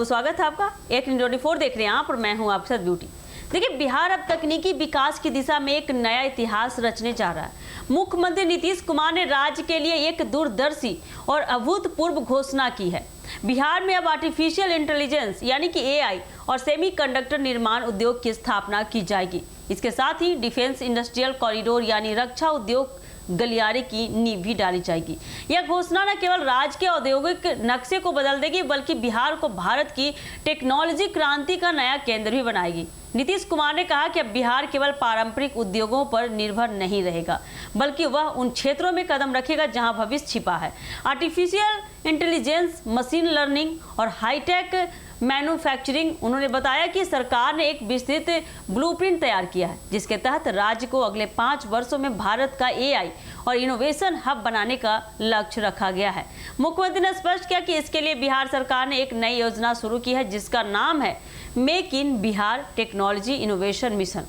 बहुत स्वागत है आपका। एक 24 देख रहे हैं आप और मैं हूं आपके साथ ब्यूटी। देखिए, बिहार अब तकनीकी विकास की दिशा में एक नया इतिहास रचने जा रहा है। मुख्यमंत्री नीतीश कुमार ने राज्य के लिए एक दूरदर्शी और अभूतपूर्व घोषणा की है। बिहार में अब आर्टिफिशियल इंटेलिजेंस यानी कि एआई और सेमीकंडक्टर निर्माण उद्योग की स्थापना की जाएगी। इसके साथ ही डिफेंस इंडस्ट्रियल कॉरिडोर यानी रक्षा उद्योग गलियारे की नींव भी डाली जाएगी। यह घोषणा न केवल राज्य के औद्योगिक नक्शे को बदल देगी बल्कि बिहार को भारत की टेक्नोलॉजी क्रांति का नया केंद्र भी बनाएगी। नीतीश कुमार ने कहा कि अब बिहार केवल पारंपरिक उद्योगों पर निर्भर नहीं रहेगा बल्कि वह उन क्षेत्रों में कदम रखेगा जहां भविष्य छिपा है। आर्टिफिशियल इंटेलिजेंस, मशीन लर्निंग और हाईटेक मैन्युफैक्चरिंग। उन्होंने बताया कि सरकार ने एक विस्तृत ब्लूप्रिंट तैयार किया है जिसके तहत राज्य को अगले 5 वर्षों में भारत का एआई और इनोवेशन हब बनाने का लक्ष्य रखा गया है। मुख्यमंत्री ने स्पष्ट किया कि इसके लिए बिहार सरकार ने एक नई योजना शुरू की है जिसका नाम है make in Bihar technology innovation mission.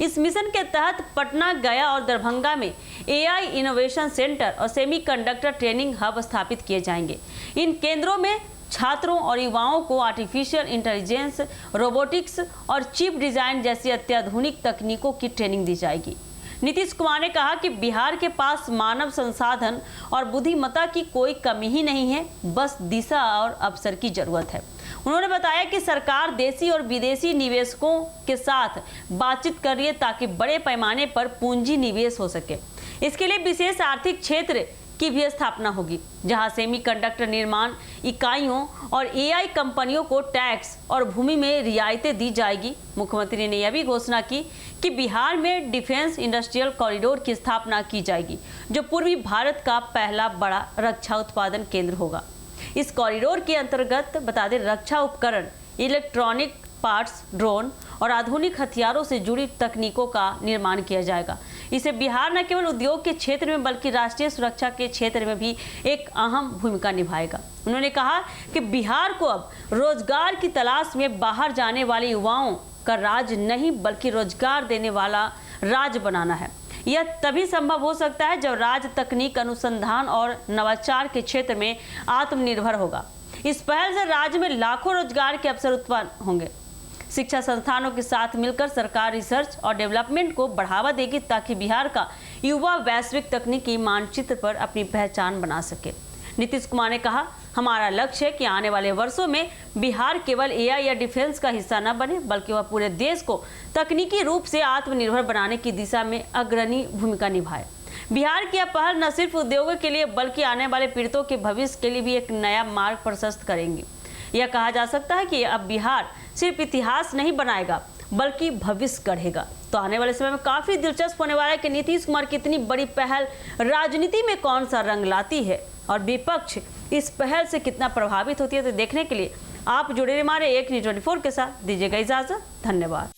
इस मिशन के तहत पटना, गया और दरभंगा में एआई इनोवेशन सेंटर और सेमीकंडक्टर ट्रेनिंग हब स्थापित किए जाएंगे। इन केंद्रों में छात्रों और युवाओं को आर्टिफिशियल इंटेलिजेंस, रोबोटिक्स और चिप डिजाइन जैसी अत्याधुनिक तकनीकों की ट्रेनिंग दी जाएगी। नीतीश कुमार ने कहा कि बिहार के पास मानव संसाधन और बुद्धिमत्ता की कोई कमी ही नहीं है, बस दिशा और अवसर की जरूरत है। उन्होंने बताया कि सरकार देशी और विदेशी निवेशकों के साथ बातचीत कर रही है ताकि बड़े पैमाने पर पूंजी निवेश हो सके। इसके लिए विशेष आर्थिक क्षेत्र की भी स्थापना होगी जहां सेमीकंडक्टर निर्माण इकाइयों और एआई कंपनियों को टैक्स और भूमि में रियायतें दी जाएगी। मुख्यमंत्री ने यह भी घोषणा की कि बिहार में डिफेंस इंडस्ट्रियल कॉरिडोर की स्थापना की जाएगी जो पूर्वी भारत का पहला बड़ा रक्षा उत्पादन केंद्र होगा। इस कॉरिडोर के अंतर्गत बता दें, रक्षा उपकरण, इलेक्ट्रॉनिक पार्ट्स, ड्रोन और आधुनिक हथियारों से जुड़ी तकनीकों का निर्माण किया जाएगा। इसे बिहार न केवल उद्योग के क्षेत्र में बल्कि राष्ट्रीय सुरक्षा के क्षेत्र में भी एक अहम भूमिका निभाएगा। उन्होंने कहा कि बिहार को अब रोजगार की तलाश में बाहर जाने वाले युवाओं का राज्य नहीं बल्कि रोजगार देने वाला राज्य बनाना है। यह तभी संभव हो सकता है जब राज्य तकनीक, अनुसंधान और नवाचार के क्षेत्र में आत्मनिर्भर होगा। इस पहल से राज्य में लाखों रोजगार के अवसर उत्पन्न होंगे। शिक्षा संस्थानों के साथ मिलकर सरकार रिसर्च और डेवलपमेंट को बढ़ावा देगी ताकि बिहार का युवा वैश्विक तकनीकी मानचित्र पर अपनी पहचान बना सके। नीतीश कुमार ने कहा, हमारा लक्ष्य है कि आने वाले वर्षों में बिहार केवल एआई या डिफेंस का हिस्सा न बने बल्कि वह पूरे देश को तकनीकी रूप से आत्मनिर्भर बनाने की दिशा में अग्रणी भूमिका निभाए। बिहार की यह पहल न सिर्फ उद्योगों के लिए बल्कि आने वाले पीढ़ियों के भविष्य के लिए भी एक नया मार्ग प्रशस्त करेंगी। यह कहा जा सकता है कि अब बिहार सिर्फ इतिहास नहीं बनाएगा बल्कि भविष्य गढ़ेगा। तो आने वाले समय में काफी दिलचस्प होने वाला है कि नीतीश कुमार की इतनी बड़ी पहल राजनीति में कौन सा रंग लाती है और विपक्ष इस पहल से कितना प्रभावित होती है। तो देखने के लिए आप जुड़े रहिए हमारे एक न्यूज़ 24 के साथ। दीजिएगा इजाजत। धन्यवाद।